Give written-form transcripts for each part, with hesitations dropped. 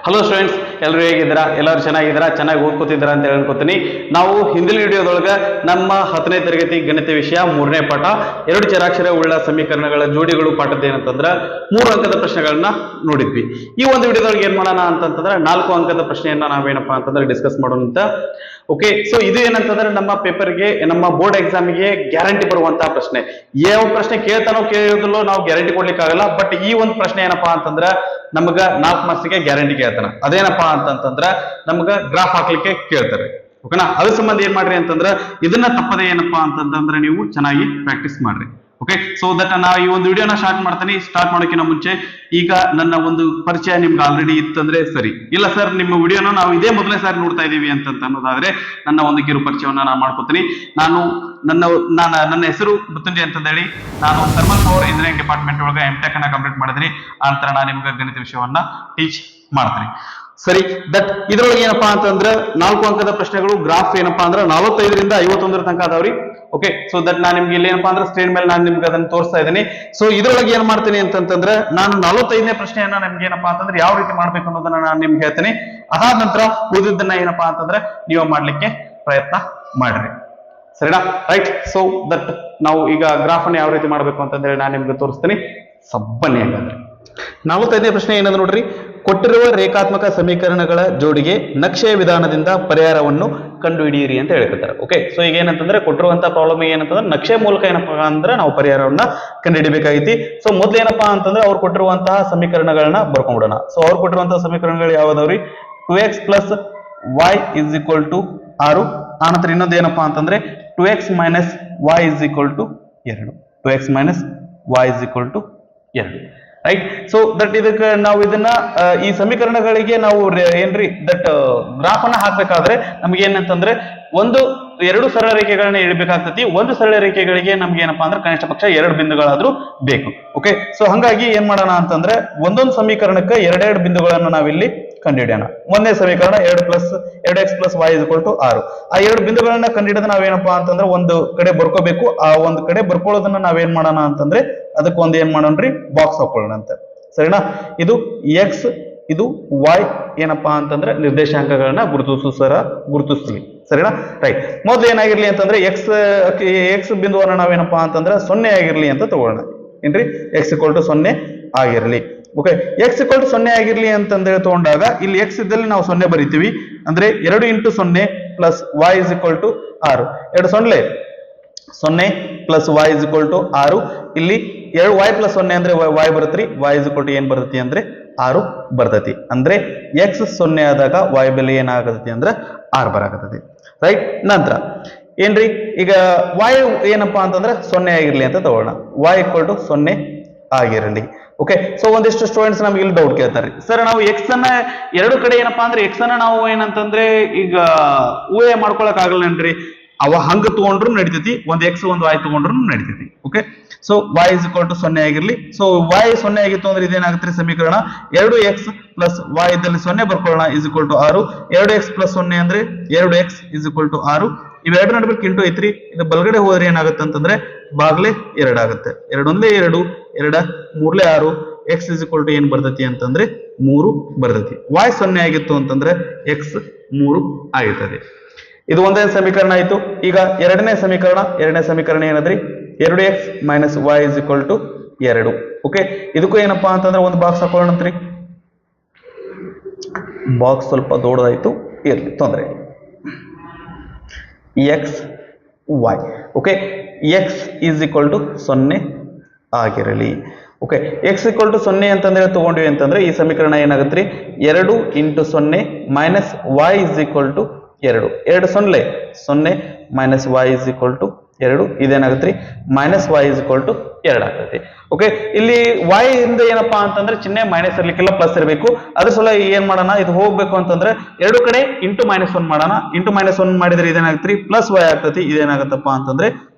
Hello students, ಎಲ್ಲರೂ ಹೇಗಿದ್ದೀರಾ? ಎಲ್ಲರೂ ಚೆನ್ನಾಗಿದ್ದೀರಾ? ಚೆನ್ನಾಗಿ ಓದ್ಕೋತಿದ್ದೀರಾ ಅಂತ ಹೇಳ್ಕೊತೀನಿ. ನಾವು ಹಿಂದಿನ ವಿಡಿಯೋದೊಳಗೆ ನಮ್ಮ 10ನೇ ತರಗತಿ ಗಣಿತ ವಿಷಯ 3ನೇ ಪಾಠ 2 ಚರಾಕ್ಷರ ಉಳ್ಳ ಸಮೀಕರಣಗಳ ಜೋಡಿಗಳು ಪಾಠದ ಏನಂತಂದ್ರೆ 3 ಅಂಕದ ಪ್ರಶ್ನೆಗಳನ್ನ ನೋಡಿದ್ವಿ. ಈ ಒಂದು ವಿಡಿಯೋದೊಳಗೆ ಏನ್ ಮಾಡೋಣ ಅಂತಂದ್ರೆ 4 ಅಂಕದ ಪ್ರಶ್ನೆಯನ್ನ ನಾವೇನಪ್ಪಾ ಅಂತಂದ್ರೆ ಡಿಸ್ಕಸ್ ಮಾಡೋಣ ಅಂತ. ಓಕೆ, ಸೊ ಇದು ಏನಂತಂದ್ರೆ ನಮ್ಮ ಪೇಪರ್ಗೆ, ನಮ್ಮ ಬೋರ್ಡ್ ಎಕ್ಸಾಮ್ಗೆ ಗ್ಯಾರಂಟಿ ಬರುವಂತಹ ಪ್ರಶ್ನೆ. ಯಾವ ಪ್ರಶ್ನೆ ಕೇಳ್ತಾನೋ ಕೇಳೋದಿಲ್ಲೋ ನಾವು ಗ್ಯಾರಂಟಿ ಕೊಡ್ಲಿಕ್ಕೆ ಆಗಲ್ಲ. ಬಟ್ ಈ ಒಂದು ಪ್ರಶ್ನೆ ಏನಪ್ಪಾ ಅಂತಂದ್ರ ನಮಗ 4 ಮಾರ್ಕ್ಸ್ಗೆ ಗ್ಯಾರಂಟಿ ಕೇಳ್ತಾನ. ಅದೇನಪ್ಪಾ ಅಂತಂದ್ರ ನಮಗ ಗ್ರಾಫ್ ಹಾಕ್ಲಿಕ್ಕೆ ಕೇಳ್ತಾರೆ. ಓಕೆನಾ? ಅದ್ರ ಸಂಬಂಧ ಏನ್ ಮಾಡ್ರಿ ಅಂತಂದ್ರ ಇದನ್ನ ತಪ್ಪದೆ ಏನಪ್ಪಾ ಅಂತಂದ್ರೆ ನೀವು ಚೆನ್ನಾಗಿ ಪ್ರಾಕ್ಟೀಸ್ ಮಾಡ್ರಿ. ಓಕೆ, ಸೊ ದಟ್ ನಾವು ಈ ಒಂದು ವಿಡಿಯೋನ ಸ್ಟಾರ್ಟ್ ಮಾಡ್ತೀನಿ. ಸ್ಟಾರ್ಟ್ ಮಾಡೋಕ್ಕಿಂತ ಮುಂಚೆ ಈಗ ನನ್ನ ಒಂದು ಪರಿಚಯ ನಿಮ್ಗೆ ಆಲ್ರೆಡಿ ಇತ್ತಂದ್ರೆ ಸರಿ, ಇಲ್ಲ ಸರ್ ನಿಮ್ಮ ವಿಡಿಯೋನ ನಾವು ಇದೇ ಮೊದಲನೇ ಸಾರಿ ನೋಡ್ತಾ ಇದೀವಿ ಅಂತ ಅನ್ನೋದಾದ್ರೆ ನನ್ನ ಒಂದು ಕಿರು ಪರಿಚಯವನ್ನ ನಾನು ಮಾಡ್ಕೊತೀನಿ. ನನ್ನ ಹೆಸರು ಮೃತ್ಯುಂಜಯ ಅಂತ ಹೇಳಿ, ನಾನು ಥರ್ಮಲ್ ಪವರ್ ಇಂಜಿನಿಯರಿಂಗ್ ಡಿಪಾರ್ಟ್ಮೆಂಟ್ ಒಳಗೆ MTech ಅನ್ನ ಕಂಪ್ಲೀಟ್ ಮಾಡಿದ್ದೀನಿ. ಆ ನಂತರ ನಾನು ನಿಮ್ಗೆ ಗಣಿತ ವಿಷಯವನ್ನ ಟೀಚ್ ಮಾಡ್ತೀನಿ. ಸರಿ, ದಟ್ ಇದ್ರೊಳಗೆ ಏನಪ್ಪಾ ಅಂತಂದ್ರೆ 4 ಅಂಕದ ಪ್ರಶ್ನೆಗಳು. ಗ್ರಾಫ್ ಏನಪ್ಪಾ ಅಂದ್ರೆ 45ರಿಂದ 51 ತನಕ ಅದಾವ್ರಿ. ಓಕೆ, ಸೊ ದಟ್ ನಾನು ನಿಮ್ಗೆ ಇಲ್ಲಿ ಏನಪ್ಪಾ ಅಂದ್ರೆ ಸ್ಕ್ರೀನ್ ಮೇಲೆ ನಾನು ನಿಮ್ಗೆ ಅದನ್ನ ತೋರಿಸ್ತಾ ಇದ್ದೀನಿ. ಸೊ ಇದ್ರೊಳಗೆ ಏನ್ ಮಾಡ್ತೀನಿ ಅಂತಂದ್ರೆ ನಾನು 45ನೇ ಪ್ರಶ್ನೆಯನ್ನ ನಿಮ್ಗೆ ಏನಪ್ಪಾ ಅಂತಂದ್ರೆ ಯಾವ ರೀತಿ ಮಾಡ್ಬೇಕು ಅನ್ನೋದನ್ನ ನಾನು ನಿಮ್ಗೆ ಹೇಳ್ತೀನಿ. ಅದಾದ ನಂತರ ಉಳಿದಿದ್ದನ್ನ ಏನಪ್ಪಾ ಅಂತಂದ್ರೆ ನೀವು ಮಾಡ್ಲಿಕ್ಕೆ ಪ್ರಯತ್ನ ಮಾಡ್ರಿ. ಸರಿನಾ? ರೈಟ್. ಸೊ ದಟ್ ನಾವು ಈಗ ಗ್ರಾಫ್ ಅನ್ನು ಯಾವ ರೀತಿ ಮಾಡ್ಬೇಕು ಅಂತಂದ್ರೆ ನಾನು ನಿಮ್ಗೆ ತೋರಿಸ್ತೀನಿ. ಬನ್ನಿ ಹಾಗಾದ್ರೆ. 45ನೇ ಪ್ರಶ್ನೆ ಏನಂದ್ರೆ ನೋಡ್ರಿ, ಕೊಟ್ಟಿರುವ ರೇಖಾತ್ಮಕ ಸಮೀಕರಣಗಳ ಜೋಡಿಗೆ ನಕ್ಷೆಯ ವಿಧಾನದಿಂದ ಪರಿಹಾರವನ್ನು ಕಂಡುಹಿಡಿಯಿರಿ ಅಂತ ಹೇಳ್ತಾರೆ. ಓಕೆ, ಸೊ ಈಗ ಏನಂತಂದ್ರೆ ಕೊಟ್ಟಿರುವಂತಹ ಪ್ರಾಬ್ಲಮ್ ಏನಂತಂದ್ರೆ ನಕ್ಷೆ ಮೂಲಕ ಏನಪ್ಪಾ ಅಂದ್ರೆ ನಾವು ಪರಿಹಾರವನ್ನ ಕಂಡುಹಿಡಿಬೇಕಾಗೈತಿ. ಸೊ ಮೊದ್ಲು ಏನಪ್ಪಾ ಅಂತಂದ್ರೆ ಅವ್ರು ಕೊಟ್ಟಿರುವಂತಹ ಸಮೀಕರಣಗಳನ್ನ ಬರ್ಕೊಂಡ್ಬಿಡೋಣ. ಸೊ ಅವ್ರು ಕೊಟ್ಟಿರುವಂತಹ ಸಮೀಕರಣಗಳು ಯಾವ್ದಾವ್ರಿ? 2x + y = 6. ಆನಂತರ ಇನ್ನೊಂದು ಏನಪ್ಪಾ ಅಂತಂದ್ರೆ 2x - y = 2. 2x - y = 2. Right. So that ಇದಕ್ಕೆ ನಾವು ಇದನ್ನ ಈ ಸಮೀಕರಣಗಳಿಗೆ ನಾವು ಏನ್ರಿ ದಟ್ ಗ್ರಾಫ್ ಅನ್ನ ಹಾಕ್ಬೇಕಾದ್ರೆ ನಮ್ಗೆ ಏನಂತಂದ್ರೆ ಎರಡು ಸರಳ ರೇಖೆಗಳನ್ನ ಇಡಬೇಕಾಗ್ತತಿ. ಒಂದು ಸರಳ ರೇಖೆಗಳಿಗೆ ನಮ್ಗೆ ಏನಪ್ಪಾ ಅಂದ್ರೆ ಕನಿಷ್ಠ ಪಕ್ಷ 2 ಬಿಂದುಗಳಾದ್ರೂ ಬೇಕು. ಓಕೆ, ಸೊ ಹಂಗಾಗಿ ಏನ್ ಮಾಡೋಣ ಅಂತಂದ್ರೆ ಒಂದೊಂದು ಸಮೀಕರಣಕ್ಕೆ 2 ಬಿಂದುಗಳನ್ನ ನಾವಿಲ್ಲಿ ಕಂಡುಹಿಡಿಯೋಣ. ಒಂದೇ ಸಮೀಕರಣ 2x + y = 6. ಆ 2 ಬಿಂದುಗಳನ್ನ ಕಂಡುಹಿಡಿದ ನಾವೇನಪ್ಪಾ ಅಂತಂದ್ರೆ ಒಂದು ಕಡೆ ಬರ್ಕೋಬೇಕು. ಆ ಒಂದು ಕಡೆ ಬರ್ಕೊಳ್ಳೋದನ್ನ ನಾವೇನ್ ಮಾಡೋಣ ಅಂತಂದ್ರೆ ಅದಕ್ಕೆ ಒಂದು ಏನ್ ಮಾಡೋಣ್ರಿ, ಬಾಕ್ಸ್ ಹಾಕೊಳ್ಳೋಣ ಅಂತ. ಸರಿನಾ? ಇದು x, ಇದು y ಏನಪ್ಪಾ ಅಂತಂದ್ರೆ ನಿರ್ದೇಶಾಂಕಗಳನ್ನ ಗುರುತಿಸ್ತೀವಿ. ಸರಿನಾ? ರೈಟ್. ಮೊದ್ಲು ಏನಾಗಿರ್ಲಿ ಅಂತಂದ್ರೆ x ಬಿಂದುವನ್ನ ನಾವೇನಪ್ಪಾ ಅಂತಂದ್ರೆ 0 ಆಗಿರ್ಲಿ ಅಂತ ತಗೊಳ್ಳೋಣ. ಏನ್ರಿ? x = 0 ಆಗಿರ್ಲಿ. ಓಕೆ, x = 0 ಆಗಿರ್ಲಿ ಅಂತಂದ್ರೆ ತಗೊಂಡಾಗ ಇಲ್ಲಿ x ಇದ್ದಲ್ಲಿ ನಾವು 0 ಬರಿತೀವಿ. ಅಂದ್ರೆ 2 × 0 + y = 6. 2 0 0 + y = 6. ಇಲ್ಲಿ y + 0 ಅಂದ್ರೆ y ಬರುತ್ತ್ರಿ. y = ಏನ್ ಬರ್ತತಿ ಅಂದ್ರೆ 6 ಬರ್ತತಿ. ಅಂದ್ರೆ x 0 ಆದಾಗ y ಬೆಲೆ ಏನಾಗತತಿ ಅಂದ್ರೆ 6 ಬರಾಕತತಿ. ರೈಟ್. ನಂತರ ಏನ್ರಿ, ಈಗ y ಏನಪ್ಪಾ ಅಂತಂದ್ರೆ 0 ಆಗಿರ್ಲಿ ಅಂತ ತಗೊಳ್ಳೋಣ. y = 0 ಆಗಿರಲಿ. ಓಕೆ, ಸೊ ಒಂದಿಷ್ಟು ಸ್ಟೂಡೆಂಟ್ಸ್ ನಮ್ಗೆ ಇಲ್ಲಿ ಡೌಟ್ ಕೇಳ್ತಾರೆ, ಸರ್ ನಾವು x ಅನ್ನ ಎರಡು ಕಡೆ ಏನಪ್ಪಾ ಅಂದ್ರೆ x ಅನ್ನ ನಾವು ಏನಂತಂದ್ರೆ ಈಗ ಊಹೆ ಮಾಡ್ಕೊಳಕ್ ಆಗಲ್ಲನ್ರಿ. ಅವ ಹಂಗ ತಗೊಂಡ್ರು ನಡಿತೈತಿ, ಒಂದ್ x ಒಂದು y ತಗೊಂಡ್ರು ನಡಿತೈತಿ. ಓಕೆ, ಸೊ y = 0 ಆಗಿರ್ಲಿ. ಸೊ y 0 ಆಗಿತ್ತು ಅಂದ್ರೆ ಇದೇನಾಗುತ್ತೆ ಸಮೀಕರಣ 2x + y ಇದ್ದಲ್ಲಿ 0 ಬರ್ಕೊಳ್ಳೋಣ = 6. 2x + 0 ಅಂದ್ರೆ 2x = 6. ಇವೆರಡು ನಡುವೆ ಇಂಟು ಐತ್ರಿ. ಇದು ಬಲಗಡೆ ಹೋದ್ರೆ ಏನಾಗುತ್ತೆ ಅಂತಂದ್ರೆ ಬಾಗ್ಲೆ 2 ಆಗುತ್ತೆ. 2 × 1 2, 2 3 6. x ಏನ್ ಬರ್ತತಿ ಅಂತಂದ್ರೆ 3 ಬರ್ತತಿ. y 0 ಆಗಿತ್ತು ಅಂತಂದ್ರೆ x 3 ಆಗಿರ್ತದೆ. ಇದು ಒಂದೇ ಸಮೀಕರಣ ಆಯ್ತು. ಈಗ ಎರಡನೇ ಸಮೀಕರಣ ಏನದ್ರಿ? 2x - y = 2. ಓಕೆ, ಇದಕ್ಕೂ ಏನಪ್ಪಾ ಅಂತಂದ್ರೆ ಒಂದು ಬಾಕ್ಸ್ ಹಾಕೊಳ್ಳೋಣಂತ್ರಿ. ಬಾಕ್ಸ್ ಸ್ವಲ್ಪ ದೊಡ್ಡದಾಯ್ತು, ಇರ್ಲಿ, ತೊಂದರೆ ಇಲ್ಲ. x y. ಓಕೆ, x = 0 ಆಗಿರಲಿ. ಓಕೆ, x = 0 ಅಂತಂದ್ರೆ ತಗೊಂಡ್ವಿ ಅಂತಂದ್ರೆ ಈ ಸಮೀಕರಣ ಏನಾಗತ್ರಿ? 2 × 0 - y = 2. 2 0 0 - y = 2. ಇದೇನಾಗತ್ರಿ? -y = 2 ಆಗ್ತದೆ. ಓಕೆ, ಇಲ್ಲಿ y ಇಂದ ಏನಪ್ಪಾ ಅಂತಂದ್ರೆ ಚಿಹ್ನೆ ಮೈನಸ್ ಇರ್ಲಿಕ್ಕೆಲ್ಲ ಪ್ಲಸ್ ಇರಬೇಕು. ಅದ್ರ ಸಲ ಏನ್ ಮಾಡೋಣ, ಇದು ಹೋಗ್ಬೇಕು ಅಂತಂದ್ರೆ ಎರಡು ಕಡೆ × ಮಾಡೋಣ. × ಮಾಡಿದ್ರೆ ಇದೇನಾಗತ್ರಿ? +y ಆಗ್ತತಿ. ಇದೇನಾಗತ್ತಪ್ಪ ಅಂತಂದ್ರೆ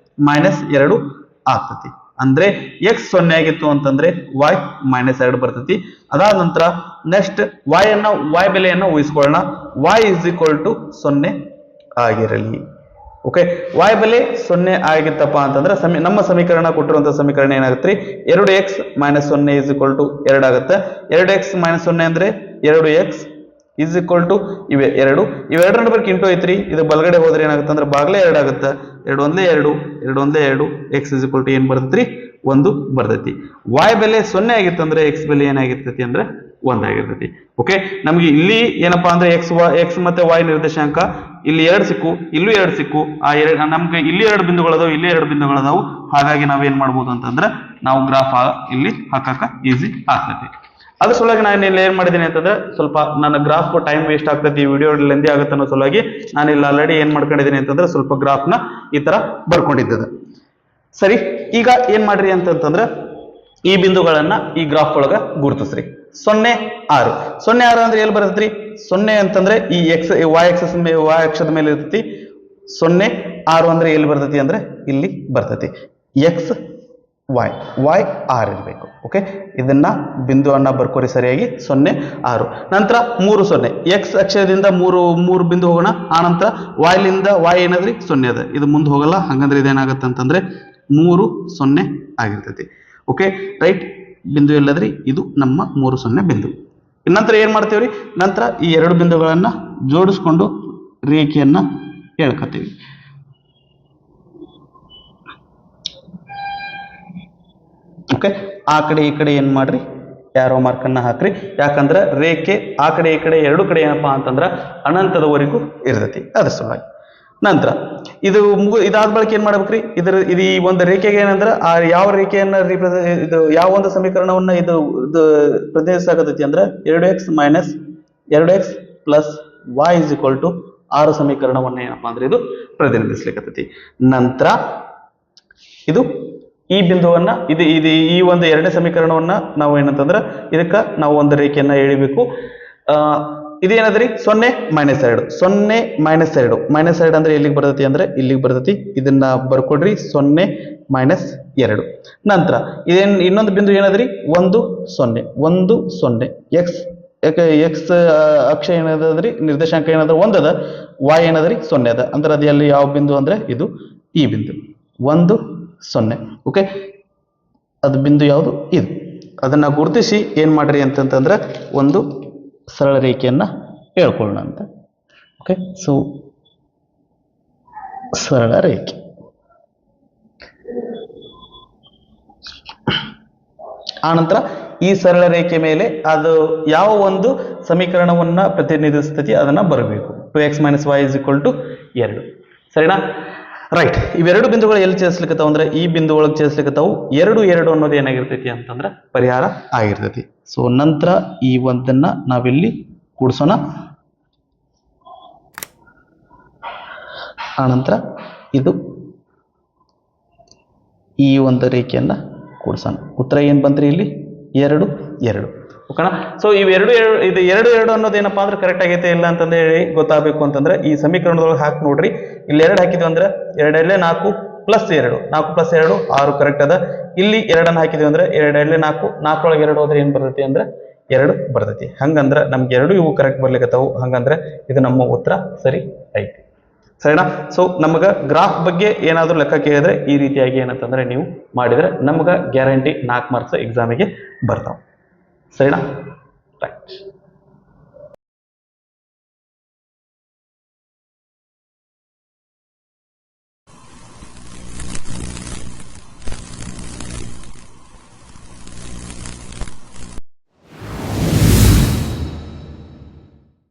-2 ಆಗ್ತತಿ. ಅಂದ್ರೆ x 0 ಆಗಿತ್ತು ಅಂತಂದ್ರೆ y -2 ಬರ್ತತಿ. ಅದಾದ ನಂತರ ನೆಕ್ಸ್ಟ್ y ಬೆಲೆಯನ್ನ ಊಹಿಸ್ಕೊಳ್ಳೋಣ. y = 0 ಆಗಿರಲಿ. ಓಕೆ, y ಬೆಲೆ 0 ಆಗಿತ್ತಪ್ಪ ಅಂತಂದ್ರೆ ನಮ್ಮ ಸಮೀಕರಣ ಕೊಟ್ಟಿರುವಂತಹ ಸಮೀಕರಣ ಏನಾಗುತ್ತೆ? 2x - 0 = 2 ಆಗುತ್ತೆ. 2x - 0 ಅಂದ್ರೆ 2x ಇಸ್ ಈಕ್ವಲ್ ಟು ಇವೆರಡು ನಂಬರ್ಗೆ ಇಂಟು ಐತ್ರಿ. ಇದು ಬಲಗಡೆ ಹೋದ್ರೆ ಏನಾಗುತ್ತೆ ಅಂದ್ರೆ ಬಾಗ್ಲೇ 2 ಆಗುತ್ತೆ. 2 ಒಂದೇ 2 2 ಒಂದೇ 2 ಎಕ್ಸ್ ಇಸ್ ಈಕ್ವಲ್ ಟು ಏನ್ ಬರ್ತೈತ್ರಿ 1 ಬರ್ತೈತಿ. y ಬೆಲೆ 0 ಆಗಿತ್ತಂದ್ರೆ x ಬೆಲೆ ಏನಾಗಿರ್ತೈತಿ ಅಂದ್ರೆ 1 ಆಗಿರ್ತೈತಿ. ಓಕೆ, ನಮ್ಗೆ ಇಲ್ಲಿ ಏನಪ್ಪಾ ಅಂದ್ರೆ ಎಕ್ಸ್ ಮತ್ತೆ y ನಿರ್ದೇಶಾಂಕ ಇಲ್ಲಿ 2 ಸಿಕ್ಕು, ಇಲ್ಲೂ 2 ಸಿಕ್ಕು. ನಮ್ಗೆ ಇಲ್ಲಿ 2 ಬಿಂದುಗಳದಾವು, ಇಲ್ಲಿ 2 ಬಿಂದುಗಳದಾವು. ಹಾಗಾಗಿ ನಾವೇನ್ ಮಾಡ್ಬೋದು ಅಂತಂದ್ರೆ ನಾವು ಗ್ರಾಫ್ ಇಲ್ಲಿ ಹಾಕಾಕ ಈಸಿ ಆಗ್ತೈತಿ. ಅದ್ರ ಸಲುವಾಗಿ ನಾನು ಇಲ್ಲಿ ಏನ್ ಮಾಡಿದೀನಿ ಅಂತಂದ್ರೆ ಸ್ವಲ್ಪ ನನ್ನ ಗ್ರಾಫ್ ಟೈಮ್ ವೇಸ್ಟ್ ಆಗ್ತೈತಿ, ವಿಡಿಯೋ ಲೆಂದಿ ಆಗುತ್ತೆ ಅನ್ನೋ ಸಲುವಾಗಿ ನಾನು ಇಲ್ಲಿ ಆಲ್ರೆಡಿ ಏನ್ ಮಾಡ್ಕೊಂಡಿದ್ದೀನಿ ಅಂತಂದ್ರೆ ಸ್ವಲ್ಪ ಗ್ರಾಫ್ ನ ಈ ತರ ಬರ್ಕೊಂಡಿದ್ದೆ. ಸರಿ, ಈಗ ಏನ್ ಮಾಡ್ರಿ ಅಂತಂದ್ರೆ ಈ ಬಿಂದುಗಳನ್ನ ಈ ಗ್ರಾಫ್ ಒಳಗ ಗುರುತಿಸ್ರಿ. 0 6 0 6 ಅಂದ್ರೆ ಎಲ್ಲಿ ಬರ್ತೈತ್ರಿ? 0 ಅಂತಂದ್ರೆ ಈ y ಅಕ್ಷದ ಮೇಲೆ ಇರ್ತೈತಿ. 0 6 ಅಂದ್ರೆ ಎಲ್ಲಿ ಬರ್ತೈತಿ ಅಂದ್ರೆ ಇಲ್ಲಿ ಬರ್ತೈತಿ. x y 6 ಇರಬೇಕು. ಓಕೆ, ಇದನ್ನ ಬಿಂದುವನ್ನ ಬರ್ಕೋರಿ ಸರಿಯಾಗಿ. 0 6 ನಂತರ 3 0 x ಅಕ್ಷರದಿಂದ ಮೂರು ಬಿಂದು ಹೋಗೋಣ. ಆ ನಂತರ y ಲಿಂದ y ಏನದ್ರಿ 0 ಅದ, ಇದು ಮುಂದೆ ಹೋಗಲ್ಲ. ಹಂಗಂದ್ರೆ ಇದೇನಾಗತ್ತೆ ಅಂತಂದ್ರೆ 3 0 ಆಗಿರ್ತೈತಿ. ಓಕೆ ರೈಟ್, ಬಿಂದು ಎಲ್ಲದ್ರಿ? ಇದು ನಮ್ಮ 3 0 ಬಿಂದು. ನಂತರ ಏನ್ ಮಾಡ್ತೇವ್ರಿ? ನಂತರ ಈ 2 ಬಿಂದುಗಳನ್ನ ಜೋಡಿಸ್ಕೊಂಡು ರೇಖೆಯನ್ನ ಎಳ್ಕತ್ತೀವಿ. ಓಕೆ, ಆ ಕಡೆ ಈ ಕಡೆ ಏನ್ ಮಾಡ್ರಿ, ಯಾರೋ ಮಾರ್ಕನ್ನ ಹಾಕ್ರಿ. ಯಾಕಂದ್ರೆ ರೇಖೆ ಆ ಕಡೆ ಈ ಕಡೆ 2 ಕಡೆ ಏನಪ್ಪಾ ಅಂತಂದ್ರ ಅನಂತದವರೆಗೂ ಇರ್ತೈತಿ, ಅದ್ರ ಸಲುವಾಗಿ. ನಂತರ ಇದಾದ ಬಳಿಕ ಏನ್ ಮಾಡ್ಬೇಕ್ರಿ? ಇದು ಈ ಒಂದು ರೇಖೆಗೆ ಏನಂದ್ರ ಆ ಯಾವ ರೇಖೆಯನ್ನ ಇದು ಯಾವ ಒಂದು ಸಮೀಕರಣವನ್ನ ಇದು ಪ್ರತಿನಿಧಿಸಾಕತೈತಿ ಅಂದ್ರೆ 2x minus 2x plus y is equal to 6 ಸಮೀಕರಣವನ್ನ ಏನಪ್ಪಾ ಅಂದ್ರೆ ಇದು ಪ್ರತಿನಿಧಿಸ್ಲಿಕ್ಕತೈತಿ. ನಂತರ ಇದು ಈ ಬಿಂದುವನ್ನ ಇದು ಈ ಒಂದು 2ನೇ ಸಮೀಕರಣವನ್ನ ನಾವು ಏನಂತಂದ್ರೆ ಇದಕ್ಕ ನಾವು ಒಂದು ರೇಖೆಯನ್ನ ಎಳಿಬೇಕು. ಇದೇನದ್ರಿ 0 ಮೈನಸ್ 2 0 ಮೈನಸ್ 2 ಮೈನಸ್ 2 ಅಂದ್ರೆ ಎಲ್ಲಿಗೆ ಬರ್ತೈತಿ ಅಂದ್ರೆ ಇಲ್ಲಿಗೆ ಬರ್ತೈತಿ. ಇದನ್ನ ಬರ್ಕೊಡ್ರಿ 0 ಮೈನಸ್ 2. ನಂತರ ಇನ್ನೊಂದು ಬಿಂದು ಏನದ್ರಿ 1 0 1 0 ಎಕ್ಸ್ ಅಕ್ಷ ಏನದ್ರಿ ನಿರ್ದೇಶಾಂಕ ಏನದ 1 ಅದ, y ಏನದ್ರಿ 0 ಅದ. ಅಂದ್ರೆ ಅದು ಎಲ್ಲಿ ಯಾವ ಬಿಂದು ಅಂದ್ರೆ ಇದು ಈ ಬಿಂದು 1 0. ಓಕೆ, ಅದು ಬಿಂದು ಯಾವುದು? ಇದು. ಅದನ್ನ ಗುರುತಿಸಿ ಏನ್ ಮಾಡ್ರಿ ಅಂತಂದ್ರೆ ಒಂದು ಸರಳ ರೇಖೆಯನ್ನ ಹೇಳ್ಕೊಳ್ಳೋಣ ಅಂತ. ಓಕೆ, ಸೊ ಸರಳ ರೇಖೆ. ಆನಂತರ ಈ ಸರಳ ರೇಖೆ ಮೇಲೆ ಅದು ಯಾವ ಒಂದು ಸಮೀಕರಣವನ್ನ ಪ್ರತಿನಿಧಿಸ್ತೈತಿ ಅದನ್ನ ಬರಬೇಕು. 2x minus y is equal to 2. ಸರಿನಾ? ರೈಟ್, ಇವೆರಡು ಬಿಂದುಗಳು ಎಲ್ಲಿ ಚೇರಿಸ್ಲಿಕ್ಕತ್ತಾವ ಅಂದ್ರೆ ಈ ಬಿಂದು ಒಳಗೆ ಚೇರಿಸ್ಲಿಕ್ಕತ್ತಾವು. 2 2 ಅನ್ನೋದು ಏನಾಗಿರ್ತೈತಿ ಅಂತಂದ್ರೆ ಪರಿಹಾರ ಆಗಿರ್ತೈತಿ. ಸೊ ನಂತರ ಈ ಒಂದನ್ನ ನಾವಿಲ್ಲಿ ಕೂಡಿಸೋಣ. ಆನಂತರ ಇದು ಈ ಒಂದು ರೇಖೆಯನ್ನ ಕೂಡಿಸೋಣ. ಉತ್ತರ ಏನ್ ಬಂದ್ರಿ? ಇಲ್ಲಿ 2 2. ಓಕೆನಾ? ಸೊ ಇದು 2 2 ಅನ್ನೋದು ಏನಪ್ಪಾ ಅಂದ್ರೆ ಕರೆಕ್ಟ್ ಆಗೈತೆ ಇಲ್ಲ ಅಂತಂದ್ರೆ ಹೇಳಿ ಗೊತ್ತಾಗಬೇಕು ಅಂತಂದ್ರೆ ಈ ಸಮೀಕರಣದೊಳಗೆ ಹಾಕಿ ನೋಡ್ರಿ. ಇಲ್ಲಿ 2 ಹಾಕಿದ್ವಿ ಅಂದ್ರೆ 2 2 4 ಪ್ಲಸ್ 2 4 ಪ್ಲಸ್ 2 6 ಕರೆಕ್ಟ್ ಅದ. ಇಲ್ಲಿ 2 ಹಾಕಿದ್ವಿ ಅಂದ್ರೆ 2 2 4 4 ಒಳಗೆ 2 ಹೋದ್ರೆ ಏನ್ ಬರ್ತೈತಿ ಅಂದ್ರೆ 2 ಬರ್ತೈತಿ. ಹಂಗಂದ್ರೆ ನಮ್ಗೆ 2 ಇವು ಕರೆಕ್ಟ್ ಬರ್ಲಿಕ್ಕತ್ತಾವು. ಹಂಗಂದ್ರೆ ಇದು ನಮ್ಮ ಉತ್ತರ ಸರಿ ಐತಿ. ಸರಿನಾ? ಸೊ ನಮಗ ಗ್ರಾಫ್ ಬಗ್ಗೆ ಏನಾದ್ರೂ ಲೆಕ್ಕ ಕೇಳಿದ್ರೆ ಈ ರೀತಿಯಾಗಿ ಏನಂತಂದ್ರೆ ನೀವು ಮಾಡಿದ್ರೆ ನಮ್ಗ ಗ್ಯಾರಂಟಿ 4 ಮಾರ್ಕ್ಸ್ ಎಕ್ಸಾಮಿಗೆ ಬರ್ತಾವ. ಸರಿನಾ?